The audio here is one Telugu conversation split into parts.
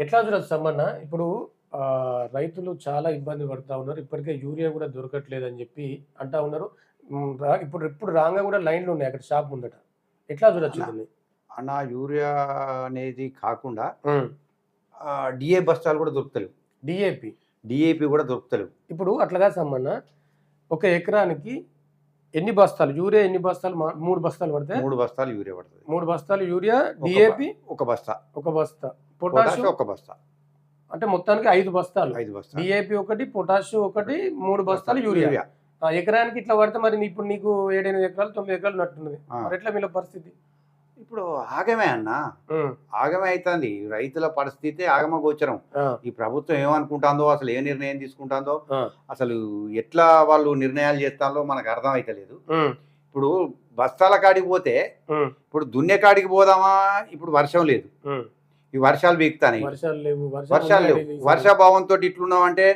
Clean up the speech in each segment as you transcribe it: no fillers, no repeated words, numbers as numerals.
ఎట్లా చూడొచ్చు సమ్మన్న ఇప్పుడు రైతులు చాలా ఇబ్బంది పడతా ఉన్నారు. ఇప్పటికే యూరియా గూడా దొరకట్లేదని జెప్పి అంటా ఉన్నారు. ఇప్పుడు ఇప్పుడు రాంగా గూడా లైన్‌లున్నాయి అక్కడ షాప్ ముందట. ఎట్లా చూడొచ్చు అన్న దీన్ని? అన్న యూరియా అనేది కాకుండా హ్మ్. డిఏ బస్తాలు కూడా దొరుకుతలేవు. డీఏపీ. డిఏపి కూడా దొరుకుతలేవు. ఇప్పుడు అట్లా కాదు సమ్మన్న. ఒక ఎకరానికి ఎన్ని బస్తాలు? యూరియా ఎన్ని బస్తాలు? 3 బస్తాలు పడతాయా? 3 బస్తాలు యూరియా పడతది. 3 బస్తాలు యూరియా, ఒక డీఏపీ ఒక బస్తా. ఒక బస్తా. పొటాష్ పొటాషు ఒక బస్తా. అంటే మొత్తానికి 5 బస్తాలు. 5 బస్తాలు. డీఏపీ ఒకటి, పొటాషు ఒకటి, 3 బస్తాలు యూరియా. ఎకరానికి ఇట్లా పడితే మరి ఇప్పుడు నీకు 7, 8 ఎకరాలు 9 ఎకరాలు ఉన్నట్టున్నది. మరి ఎట్లా మీలో పరిస్థితి? ఇప్పుడు ఆగమే అన్న. ఆగమే అవుతుంది. రైతుల పరిస్థితి ఆగమగోచరం. ఈ ప్రభుత్వం ఏమనుకుంటుందో, అసలు ఏ నిర్ణయం తీసుకుంటుందో, అసలు ఎట్లా వాళ్ళు నిర్ణయాలు చేస్తారో మనకు అర్థం అయితలేదు. ఇప్పుడు బస్తాల కాడికి పోతే ఇప్పుడు దున్నే కాడికి పోదామా, ఇప్పుడు వర్షం లేదు. ఈ వర్షాలు బీక్తాయి. వర్షాలు లేవు. వర్షాభావంతో ఇట్లున్నామంటే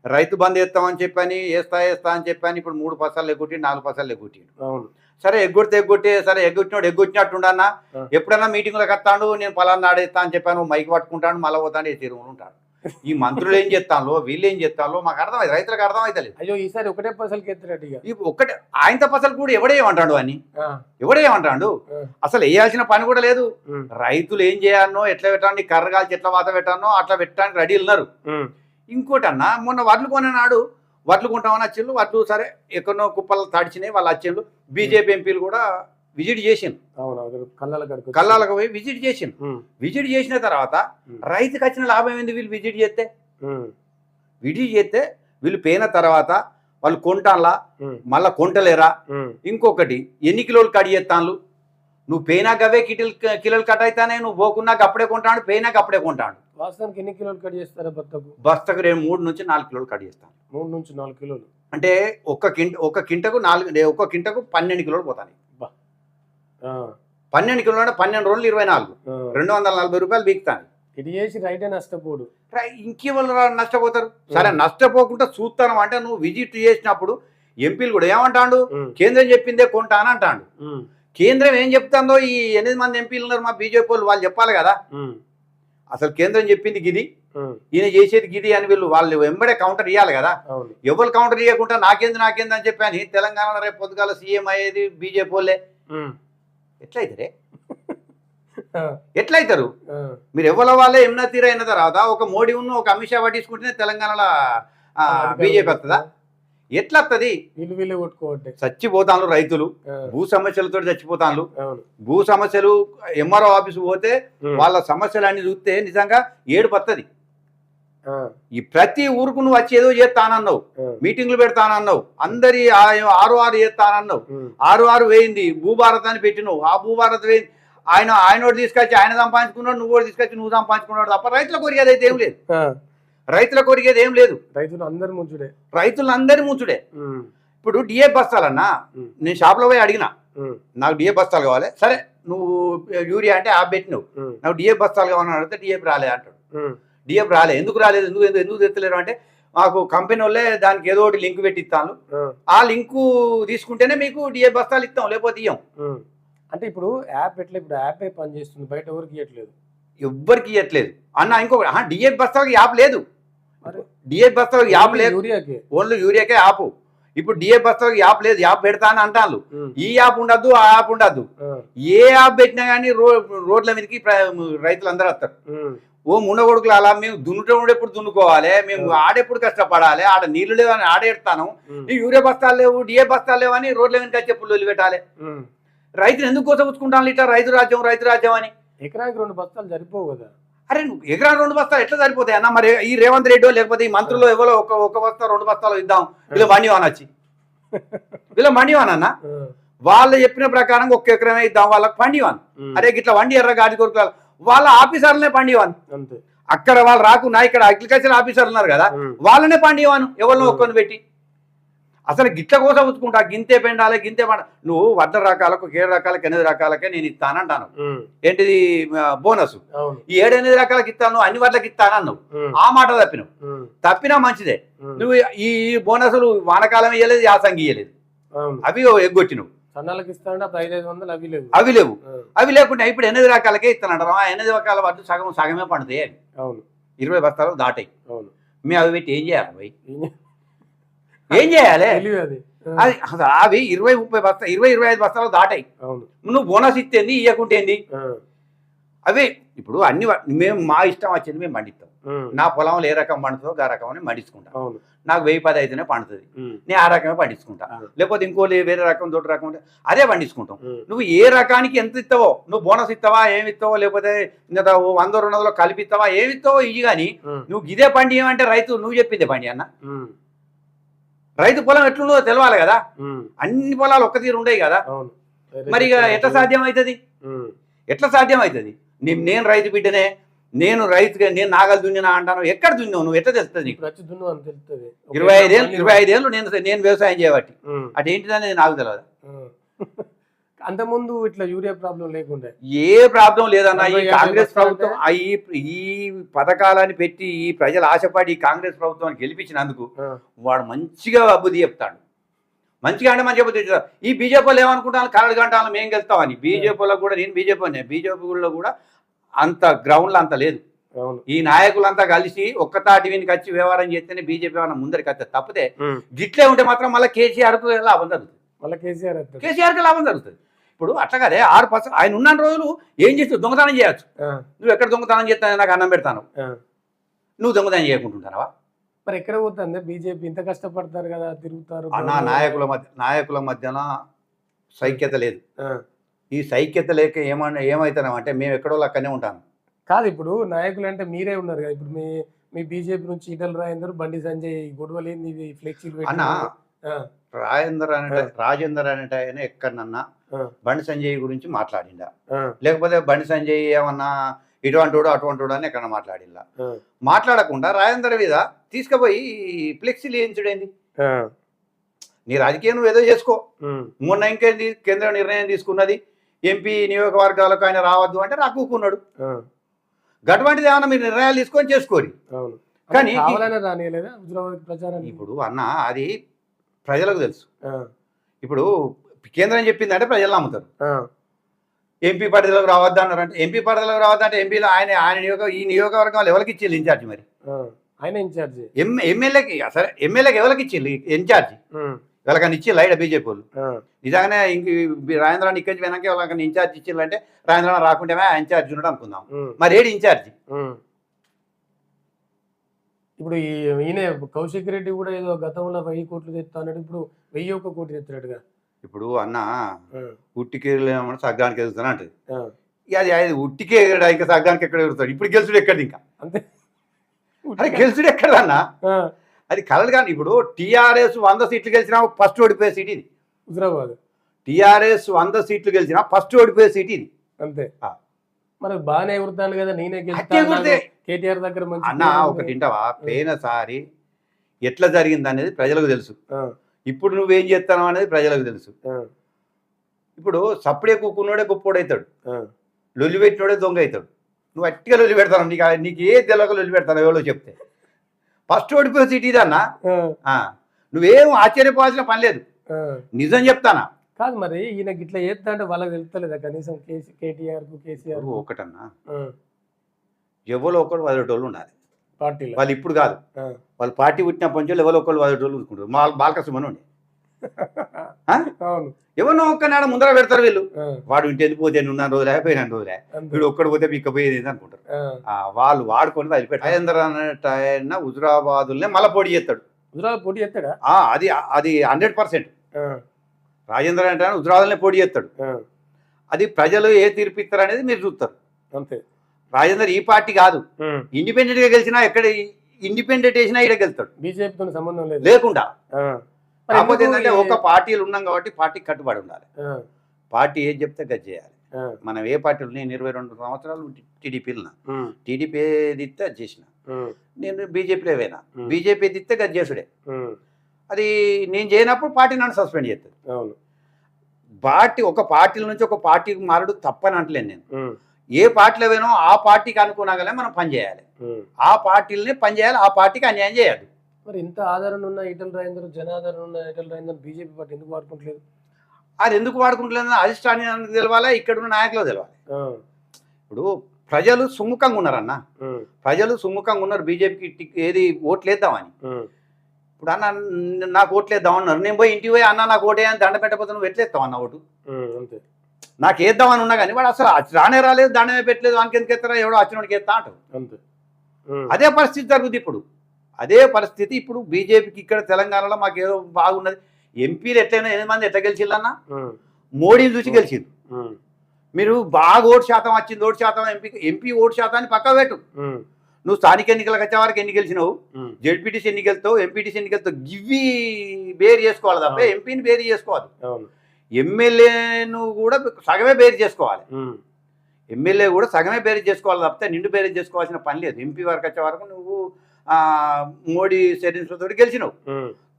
రైతు బంద్ వేస్తామని చెప్పని వేస్తా అని చెప్పని ఇప్పుడు 3 పసాలు ఎగ్గొట్టి 4 పసాలు ఎగ్గొట్టి. సరే ఎగ్గొట్టే సరే ఎగ్గొట్టినట్టుండన్నా. ఎప్పుడన్నా మీటింగ్లకు వస్తాడు, నేను పలానా ఆడేస్తా అని చెప్పాను, మైకి పట్టుకుంటాను, మళ్ళీ పోతాను, చెరువులు ఉంటాడు. ఈ మంత్రులు ఏం చేస్తాలో, వీళ్ళు ఏం చేస్తాలో మాకు అర్థమైంది, రైతులకు అర్థం అవుతలేదు. అయ్యో ఈసారి ఒకటే పసలకి ఎత్తున్నట్టు ఒక్కటే ఆయనతో పసలు కూడా ఎవడేమంటాడు అని, ఎవడేమంటాడు? అసలు వేయాల్సిన పని కూడా లేదు. రైతులు ఏం చేయాలనో, ఎట్లా పెట్టాను, కర్ర కాల్చి ఎట్లా వాత పెట్టానో అట్లా పెట్టడానికి రెడీ ఉన్నారు. ఇంకోటి అన్న, మొన్న వడ్లు కొనేనాడు వడ్లు కొంటామని వచ్చిండ్రు. వడ్లు సరే ఎక్కడో కుప్పలు తడిచినాయి, వాళ్ళు వచ్చిండ్రు. బీజేపీ ఎంపీలు కూడా విజిట్ చేసిండు. కళ్ళాలకు పోయి విజిట్ చేసిండు. విజిట్ చేసిన తర్వాత రైతుకి వచ్చిన లాభం ఏంది? వీళ్ళు విజిట్ చేస్తే వీళ్ళు పోయిన తర్వాత వాళ్ళు కొంటాన్లా, మళ్ళా కొంటలేరా? ఇంకొకటి, ఎన్ని కిలోలు కడి చేస్తాను? నువ్వు పోయినాక అవే కిలోలు కట్ అవుతానే, నువ్వు పోకున్నాక అప్పుడే కొంటాడు, పోయినాక అప్పుడే కొంటాడు. వాస్తవానికి ఎన్ని కిలోలు కట్ చేస్తారా బత్తకు? బస్తకు 3 నుంచి 4 కిలోలు కట్ చేస్తాను. 3 నుంచి 4 కిలోలు అంటే ఒక కింటకు 12 కిలోలు పోతాయి. 12 కిలోలు అంటే 12 రోజులు 24, 240 రూపాయలు బీక్తాను. ఇది చేసి రైతే నష్టపోడు. ఇంకెవరు నష్టపోతారు? సరే నష్టపోకుండా చూస్తాను అంటే నువ్వు విజిట్ చేసినప్పుడు ఎంపీలు కూడా ఏమంటాడు? కేంద్రం చెప్పిందే కొంటా అని అంటాడు. కేంద్రం ఏం చెప్తాందో ఈ 8 మంది ఎంపీలు ఉన్నారు మా బీజేపీ వాళ్ళు చెప్పాలి కదా. అసలు కేంద్రం చెప్పింది గిది, ఈయన చేసేది గిది అని వాళ్ళు వెంబడే కౌంటర్ ఇవ్వాలి కదా. ఎవరు కౌంటర్ ఇవ్వకుండా నాకేంది అని చెప్పి తెలంగాణలో రేపు పొద్దుగాల సీఎం అయ్యేది బీజేపీ వాళ్ళే. ఎట్లయితారు? మీరు ఎవరి వాళ్ళే ఎమ్నా తీరైన తర్వాత ఒక మోడీ ఉన్న ఒక అమిత్ షా పట్టించుకుంటేనే తెలంగాణలో బీజేపీ వస్తుందా? ఎట్లా వస్తుంది? చచ్చిపోతాను రైతులు, భూ సమస్యలతో చచ్చిపోతాను. భూ సమస్యలు ఎంఆర్ఓ ఆఫీసు పోతే వాళ్ళ సమస్యలన్నీ చూస్తే నిజంగా ఏడుపు వస్తుంది. ఈ ప్రతి ఊరుకు నువ్వు వచ్చి ఏదో చేస్తానన్నావు, మీటింగ్లు పెడతానన్నావు, అందరి 6 చేస్తానన్నావు. 6 వేయింది భూభారత్ అని పెట్టినావు. ఆ భూభారత్ వేయింది ఆయన తీసుకొచ్చి ఆయన సంపాదించుకున్నాడు, నువ్వు తీసుకొచ్చి నువ్వు సంపాదించుకున్నాడు తప్ప రైతుల కోరికేది అయితే ఏం లేదు. రైతుల కోరికేది ఏం లేదు. రైతులు అందరి ముంచుడే. ఇప్పుడు డిఏ బస్తాలన్నా, నేను షాప్లో పోయి అడిగినా, నాకు డిఏ బస్తాలు కావాలి. సరే నువ్వు యూరియా అంటే యాప్ పెట్టినావు, నాకు డిఏ బస్తాలు కావాలని అడిగితే డిఏపి రాలేదు అంటాడు. డిఏపి రాలేదు. ఎందుకు రాలేదు? ఎందుకు తెచ్చలేరు అంటే మాకు కంపెనీ వాళ్ళే దానికి ఏదో ఒకటి లింక్ పెట్టి ఇస్తాను, ఆ లింకు తీసుకుంటేనే మీకు డిఏ బస్తాలు ఇస్తాం, లేకపోతే ఇయ్యం. అంటే ఇప్పుడు యాప్ ఎట్లా? ఇప్పుడు యాప్ పనిచేస్తుంది, బయట ఎవరికి ఇవ్వట్లేదు, ఎవ్వరికి ఇవ్వట్లేదు అన్న. ఇంకొకటి, డిఏ బస్తాలకు యాప్ లేదు. డిఏ బస్తాలకు యాప్ లేదు, ఓన్లీ యూరియాకే యాప్. ఇప్పుడు డిఏ బస్తాలకు యాప్ లేదు, యాప్ పెడతా అని అంటాను. ఈ యాప్ ఉండద్దు, ఆ యాప్ ఉండద్దు. ఏ యాప్ పెట్టినా కానీ రోడ్ల మీదకి రైతులు అందరూ వస్తారు. ఓ ముండగొడుకులు అలా మేము దున్నుటప్పుడు దున్నుకోవాలి, మేము ఆడెప్పుడు కష్టపడాలి, ఆడ నీళ్లు లేవని ఆడేస్తాను, ఈ యూరియా బస్తాలు లేవు, డిఏ బస్తాలు లేవు అని రోడ్ల మీద వచ్చే పుల్లు వదిలిపెట్టాలి. రైతులు ఎందుకు కోసపుచ్చుకుంటాను ఇట్లా రైతు రాజ్యం అని? ఎకరానికి 2 బస్తాలు సరిపోవు కదా. అరే నువ్వు ఎకరానికి 2 బస్తాలు ఎట్లా సరిపోతాయి అన్న? మరి ఈ రేవంత్ రెడ్డి లేకపోతే ఈ మంత్రులు ఎవరో ఒక బస్తా 2 బస్తాలు ఇద్దాం, వీళ్ళు మండివాన్ వచ్చి వీళ్ళ మండివాన్ అన్న. వాళ్ళు చెప్పిన ప్రకారం 1 ఎకరమే ఇద్దాం వాళ్ళకి పండివాన్. అరే గిట్లా వండి ఎర్ర గాడి కొడుకు వాళ్ళ ఆఫీసర్లనే పండివాన్. అక్కడ వాళ్ళు రాకున్నా ఇక్కడ అగ్రికల్చర్ ఆఫీసర్లు ఉన్నారు కదా, వాళ్ళనే పండివాను ఎవరినో ఒక్కరిని పెట్టి. అసలు గిట్ల కోసం ఉంచుకుంటా, గింతే పెండాలి, గింతే పండ. నువ్వు వడ్ల రకాలకు 7 రకాలకి 8 రకాలకే నేను ఇస్తానంటాను. ఏంటిది బోనస్? ఈ 7-8 రకాలకి ఇస్తాను, అన్ని వడ్లకి ఇస్తానన్నావు. ఆ మాట తప్పినా మంచిదే. నువ్వు ఈ బోనసులు వానకాలం ఇయ్యలేదు, యాసంగి ఇయ్యలేదు, అవి ఎగ్గొట్టినవు. సన్నాలకు ఇస్తానంటే అప్పుడు 500 అవి లేవు. అవి లేవు. అవి లేకుండా ఇప్పుడు 8 రకాలకే ఇస్తానంటారు. ఆ 8 రకాల వడ్లు సగమే పండుతాయి. అవును. 20 బస్తాలు దాటాయి. అవును. మేము అవి పెట్టి ఏం చేయాలి భయ్? ఏం చేయాలి? అది అవి 20-30 బస్తాలు 20-25 బస్తాలు దాటాయి. అవును. నువ్వు బోనస్ ఇస్తేంది ఇవ్వకుంటేంది? అవే ఇప్పుడు అన్ని మేము మా ఇష్టం వచ్చింది మేము పండిస్తాం. నా పొలంలో ఏ రకం పండుతుందో ఆ రకం అని పండించుకుంటా. నాకు 1010 అయితేనే పండుతుంది, నేను ఆ రకమే పండించుకుంటా. లేకపోతే ఇంకోటి వేరే రకం దొడ్డు రకం ఉంటే అదే పండించుకుంటాం. నువ్వు ఏ రకానికి ఎంత ఇస్తావో, నువ్వు బోనస్ ఇస్తావా ఏమి ఇస్తావో, లేకపోతే 100-200 కలిపి ఇస్తావా ఏమి ఇస్తావో ఇవి. కానీ నువ్వు ఇదే పండి ఏమంటే రైతు నువ్వు చెప్పిందే పండి అన్న. రైతు పొలం ఎట్లుందో తెలవాలి కదా. అన్ని పొలాలు ఒక్క తీరు ఉండవు కదా. మరి ఇక ఎట్లా సాధ్యం అవుతుంది? ఎట్లా సాధ్యం అవుతుంది? నేను రైతు బిడ్డనే, నేను రైతుగా నేను నాగలు దున్నినా అంటాను. ఎక్కడ దున్నావు నువ్వు? ఎట్లా తెలుస్తుంది నీకు? 25 ఏళ్ళు నేను వ్యవసాయం చేయబట్టి అదేంటిదనేది నాకు తెలియదు. అంతకుముందు ఇట్లా యూరియా ప్రాబ్లం లేకుండా ఏ ప్రాబ్లం లేదన్న. ఈ కాంగ్రెస్ ప్రభుత్వం ఈ పథకాలని పెట్టి ఈ ప్రజలు ఆశపడి కాంగ్రెస్ ప్రభుత్వాన్ని గెలిపించినందుకు వాడు మంచిగా అభివృద్ధి చెప్తాడు. మంచిగా అంటే మంచిగా అభివృద్ధి చెప్తాడు. ఈ బీజేపీలో ఏమనుకుంటాను, కరడు గంటలు మేము గెలుస్తామని. బీజేపీలో కూడా నేను బీజేపీలో కూడా అంత గ్రౌండ్లో అంత లేదు. ఈ నాయకులంతా కలిసి ఒక్కతాటి వీనికి వచ్చి వ్యవహారం చేస్తేనే బీజేపీ ఏమైనా ముందరికి వస్తుంది. తప్పితే గిట్లే ఉంటే మాత్రం మళ్ళీ కేసీఆర్కు లాభం జరుగుతుంది. కేసీఆర్కి లాభం జరుగుతుంది. ఇప్పుడు అట్లా కదే 6% ఆయన ఉన్న రోజులు ఏం చేస్తావు? దొంగతనం చేయొచ్చు. నువ్వు ఎక్కడ దొంగతనం చేస్తావు? నాకు అన్నం పెడతాను, నువ్వు దొంగతనం చేయకుంటుంటావా? మరి ఎక్కడ పోతుంది బీజేపీ? ఇంత కష్టపడతారు కదా, తిరుగుతారు. అన్న నాయకుల మధ్యన సైక్యత లేదు. ఈ సైక్యత లేక ఏమవుతున్నామంటే మేము ఎక్కడో అక్కడనే ఉంటాను కాదు. ఇప్పుడు నాయకులు అంటే మీరే ఉన్నారు కదా. ఇప్పుడు మీ బీజేపీ నుంచి ఈటల రాజేందర్, బండి సంజయ్ గొడవలేని ఫ్లెక్సీలు అన్న. రాజేందర్ అనేట ఆయన ఎక్కడన్నా బండి సంజయ్ గురించి మాట్లాడిందా? లేకపోతే బండి సంజయ్ ఏమన్నా ఇటువంటివాడు అటువంటివాడు అని ఎక్కడ మాట్లాడిందా? మాట్లాడకుండా రాజేందర్ మీద తీసుకుపోయి ఫ్లెక్సీలు వేయించడేంది? నీ రాజకీయం నువ్వు ఏదో చేసుకో. మొన్న ఇంకేంది కేంద్ర నిర్ణయం తీసుకున్నది, ఎంపీ నియోజకవర్గాలకు ఆయన రావద్దు అంటే రాకున్నాడు. గటువంటిది ఏమన్నా మీరు నిర్ణయాలు తీసుకొని చేసుకోరు. కానీ ఇప్పుడు అన్న అది ప్రజలకు తెలుసు. ఇప్పుడు కేంద్రం చెప్పిందంటే ప్రజలు నమ్ముతారు. ఎంపీ పరిధిలోకి రావద్దు అన్నారంటే ఎంపీ పరిధిలోకి రావద్దంటే ఎంపీలో ఆయన ఈ నియోజకవర్గం ఎవరికి ఇచ్చేది ఇన్ఛార్జి? మరి ఆయన ఇన్ఛార్జి ఎమ్మెల్యేకి. సరే ఎమ్మెల్యేకి ఎవరికి ఇచ్చేది ఇన్ఛార్జి? ఎవరికైనా ఇచ్చిల్లా ఇక్కడ బీజేపీ వాళ్ళు? నిజంగానే ఇంక రాజేంద్రాన్ని ఇక్కడి నుంచి వెనక ఎవరికైనా ఇన్ఛార్జ్ ఇచ్చిల్లంటే రాజేంద్ర రాకుంటే ఇన్ఛార్జ్ ఉన్నాడు అనుకుందాం. మరి ఏడు ఇన్ఛార్జి? ఇప్పుడు ఈయన కౌశిక్ రెడ్డి కూడా ఏదో గతంలో 1000 కోట్లు తెస్తా అన్నాడు, ఇప్పుడు 1001 కోటి తెచ్చినట్టుగా. ఇప్పుడు అన్న ఉట్టికి సగ్గానికి ఎదుగుతాను అంటది. అది ఉట్టికే ఇంకా సగ్గానికి ఎక్కడ ఎదుగుతాడు? ఇప్పుడు గెలుచుడు ఎక్కడిది? ఇంకా అంతే. అరే గెలుచుడు ఎక్కడన్నా? అది కలదు. కానీ ఇప్పుడు టీఆర్ఎస్ 100 సీట్లు గెలిచినా ఫస్ట్ ఓడిపోయే సీట్ ఇది. హుజరాబాద్ టీఆర్ఎస్ 100 సీట్లు గెలిచినా ఫస్ట్ ఓడిపోయే సీట్ ఇది. అంతే. మరి బాగానే ఎగురుతాను కదా, నేనే కేటీఆర్ దగ్గర అన్న. ఒకటి వింటావా? పోయినసారి ఎట్లా జరిగింది అనేది ప్రజలకు తెలుసు. ఇప్పుడు నువ్వేం చేస్తావు అనేది ప్రజలకు తెలుసు. ఇప్పుడు సప్పుడే కూకున్నోడే గొప్పోడవుతాడు, లొల్లి పెట్టినోడే దొంగ అవుతాడు. నువ్వు అట్టిగా లొల్లి పెడతావు, నీకు ఏ తెలక లొల్లి పెడతావు ఎవరో చెప్తే. ఫస్ట్ ఓడిపోయే సీట్ ఇదన్నా. నువ్వేం ఆశ్చర్యపోవాల్సిన పని లేదు, నిజం చెప్తానా. కాదు మరి ఈయన గిట్లా చేస్తా అంటే వాళ్ళకి తెలుస్తలేదా కనీసం? కేటీఆర్ కు కేసీఆర్ ఒకటన్నా, ఎవరో ఒకరు 10 రోజులు ఉండాలి పార్టీలో. వాళ్ళు ఇప్పుడు కాదు, వాళ్ళు పార్టీ పుట్టినప్పటి నుంచి ఎవరో ఒకరు 10 రోజులు ఉంచుకుంటారు. బాలకృష్ణ ఉండే ఎవరినో ఒక్కనాడ ముందర పెడతారు వీళ్ళు. వాడు ఇంటి వెళ్ళిపోతే 9 రోజులే 15 రోజులే, వీడు ఒక్కడు పోతే పిక్కపోయేది అనుకుంటారు. వాళ్ళు వాడుకొని వదిలిపెట్టారు. రాజేంద్ర అన్నట్టు ఆయన హుజురాబాదులనే మళ్ళీ పోటీ చేస్తాడు. హుజురాబాద్ పోటీ చేస్తాడా? అది 100%. రాజేంద్ర అంటే హుజురాబాద్లనే పోటీ చేస్తాడు. అది ప్రజలు ఏ తీర్పు ఇస్తారు అనేది మీరు చూస్తారు. అంతే. రాజేందర్ ఈ పార్టీ కాదు, ఇండిపెండెంట్ గా గెలిచినా ఎక్కడ ఇండిపెండెంట్ వేసినా ఇక్కడ గెలుస్తాడు, బీజేపీతో సంబంధం లేదు లేకుండా. కాకపోతే ఏంటంటే ఒక పార్టీలు ఉన్నాం కాబట్టి పార్టీకి కట్టుబడి ఉండాలి. పార్టీ ఏం చెప్తే గది చేయాలి. మనం ఏ పార్టీలు, నేను 22 సంవత్సరాలు టీడీపీలున్నా, టీడీపీ ఏదిస్తే అది చేసిన. నేను బీజేపీలో పోయినా, బీజేపీ ఎదిస్తే గది చేసుడే. అది నేను చేయనప్పుడు పార్టీ నన్ను సస్పెండ్ చేస్తుంది. ఒక పార్టీల నుంచి ఒక పార్టీకి మారడు తప్పని అంటలేను నేను. ఏ పార్టీలో పోయినో ఆ పార్టీకి అనుకున్నాగానే మనం పనిచేయాలి, ఆ పార్టీలనే పనిచేయాలి, ఆ పార్టీకి అన్యాయం చేయాలి. మరి ఇంత ఆదరణ ఉన్న ఈటల రాజేందర్, జనాదరణ ఉన్న ఈటల రాజేందర్ బీజేపీ పార్టీ ఎందుకు వాడుకోవట్లేదు? అది ఎందుకు వాడుకుంటలేదు అధిష్టానానికి తెలవాలి, ఇక్కడున్న నాయకులు తెలవాలి. ఆ, ఇప్పుడు ప్రజలు సుముఖంగా ఉన్నారన్న, ఉమ్, ప్రజలు సుముఖంగా ఉన్నారు బీజేపీకి ఏది ఓట్లు వేద్దామని. ఉమ్, ఇప్పుడు అన్న నాకు ఓట్లు వేద్దాం అన్నారు, నేను పోయి ఇంటికి పోయి అన్న నాకు ఓటే అని దండ పెట్టకపోతే నువ్వు ఎట్లా వేస్తావు అన్న ఓటు? అంతే. నాకు వేద్దామని ఉన్నా కానీ వాడు అసలు రానే రాలేదు, దండమే పెట్టలేదు, వానికి ఎందుకు ఎత్తారా, ఎవడో వచ్చినోడికి ఎత్తా అంటారు. అంతే. అదే పరిస్థితి జరుగుతుంది ఇప్పుడు. అదే పరిస్థితి ఇప్పుడు బీజేపీకి ఇక్కడ తెలంగాణలో మాకు ఏదో బాగున్నది. ఎంపీలు ఎట్లయినా 8 మంది ఎట్లా గెలిచిల్లన్నా మోడీని చూసి గెలిచింది. మీరు బాగా ఓటు శాతం వచ్చింది, ఓటు శాతం ఎంపీ ఓటు శాతాన్ని పక్క పెట్టు. నువ్వు స్థానిక ఎన్నికలకు వచ్చే వరకు ఎన్ని గెలిచినావు, జెడ్పీటీసీ ఎన్నికలతో ఎంపీటీసీ ఎన్నికలతో గివి బేరు చేసుకోవాలి తప్ప ఎంపీని బేరు చేసుకోవాలి. ఎమ్మెల్యేను కూడా సగమే బేరు చేసుకోవాలి, ఎమ్మెల్యే కూడా సగమే బేరీ చేసుకోవాలి తప్పితే నిండు బేరీ చేసుకోవాల్సిన పని లేదు. ఎంపీ వరకు వచ్చే వరకు నువ్వు మోడీ సెటిల్స్లతో గెలిచినావు.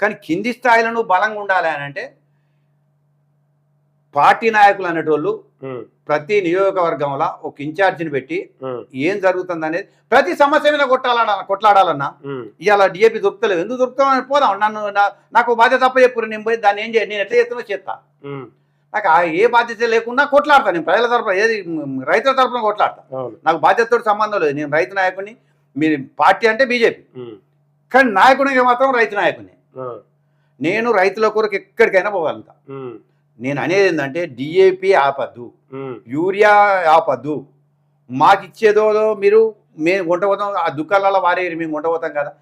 కానీ కింది స్థాయిలో నువ్వు బలంగా ఉండాలి అని అంటే పార్టీ నాయకులు అనేటోళ్ళు ప్రతి నియోజకవర్గంలో ఒక ఇన్ఛార్జిని పెట్టి ఏం జరుగుతుంది అనేది ప్రతి సమస్య మీద కొట్లాడాలన్నా. ఇవాళ డిఏపీ దొరుకుతలేవు, ఎందుకు దొరుకుతామని పోదాం, నాకు బాధ్యత తప్ప చెప్పు, నేను పోయి దాన్ని ఏం చేయాలి, నేను ఎట్లా చేస్తున్నా చేస్తా. నాకు ఏ బాధ్యత లేకుండా కొట్లాడతాను, నేను ప్రజల తరఫున ఏది రైతుల తరఫున కొట్లాడతా. నాకు బాధ్యతతో సంబంధం లేదు, నేను రైతు నాయకుడిని. మీరు పార్టీ అంటే బీజేపీ, కానీ నాయకుడికి మాత్రం రైతు నాయకుడిని. నేను రైతుల కొరకు ఎక్కడికైనా పోగలుగుతా. నేను అనేది ఏంటంటే డిఏపి ఆపద్దు, యూరియా ఆపద్దు, మాకు ఇచ్చేదో మీరు మేము కొంట పోతాం, ఆ దుకాణాల వారే మేము కొంట పోతాం కదా.